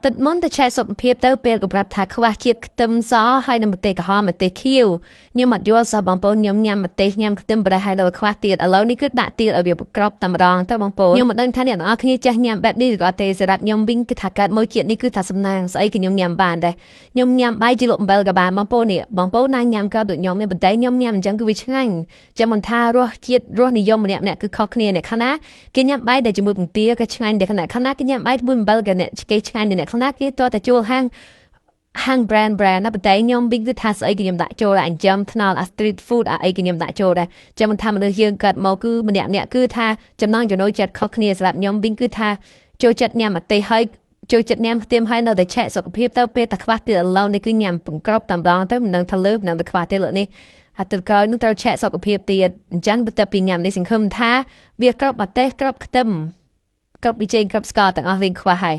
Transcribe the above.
តិតមុនទៅឆែសុខភាពទៅពេលក៏ប្រាប់ថាខ្វះជាតិខ្ទឹមសហើយនឹងម្ទេសក្រហមម្ទេសខៀវខ្ញុំអត់យល់សោះបងប្អូនខ្ញុំញ៉ាំម្ទេសញ៉ាំខ្ទឹមប្រហែលដល់ខ្វះទៀតឥឡូវនេះគឺដាក់ទៀតឲ្យវាក្របតែម្ដងទៅបងប្អូនខ្ញុំមិនដឹងថាអ្នកនរគ្នាចេះញ៉ាំបែបនេះឬក៏ទេសម្រាប់ខ្ញុំវិញគឺថាកើតមួយជាតិនេះគឺថាសំណាងស្អីក៏ខ្ញុំញ៉ាំបានដែរខ្ញុំញ៉ាំបាយជីលក់អំបិលក៏បានបងប្អូននេះបងប្អូនណាញ៉ាំក៏ដូចខ្ញុំមានបន្តែខ្ញុំញ៉ាំអញ្ចឹងគឺវាឆ្ងាញ់ចាំមិនថារសជាតិរសនិយមម្នាក់គឺខុសគ្នាអ្នកខ្លះណាគេញ៉ាំបាយដែលជាមួយពងទាក៏ឆ្ងាញ់ដែរខ្លះគេញ៉ាំបាយជាមួយអំបិលក៏អ្នកគេឆ្ងាញ់អ្នកខ្លះគេតតែជួលហាង brand ណាប៉ុន្តែខ្ញុំវិញគឺថាស្អីក៏ខ្ញុំដាក់ចូលអញ្ចឹមថ្នល់ street food អីក៏ខ្ញុំដាក់ចូលដែរចាំមិនថាមនុស្សយើងកើតមកគឺម្នាក់គឺថាចំណងចំណូលចិត្តខុសគ្នាសម្រាប់ខ្ញុំវិញគឺថាចូលចិត្តញ៉ាំម្ទេសហើយចូលចិត្តញ៉ាំខ្ទឹមហើយនៅតែឆែកសុខភាពទៅពេលតែខ្វះទៀតឥឡូវនេះគឺញ៉ាំបង្ក្រប់តែម្ដងទៅមិនដឹងថាលើមិនដឹងតែខ្វះទៀតលើនេះហើយទៅក្រោយនឹងត្រូវឆែកសុខភាពទៀតអញ្ចឹងបន្ទាប់ពីញ៉ាំនេះសង្ឃឹមថាវាក្របម្ទេសក្របខ្ទឹមក្របប៊ីចេងក្របស្ករទាំងអស់វិញខ្វះហើយ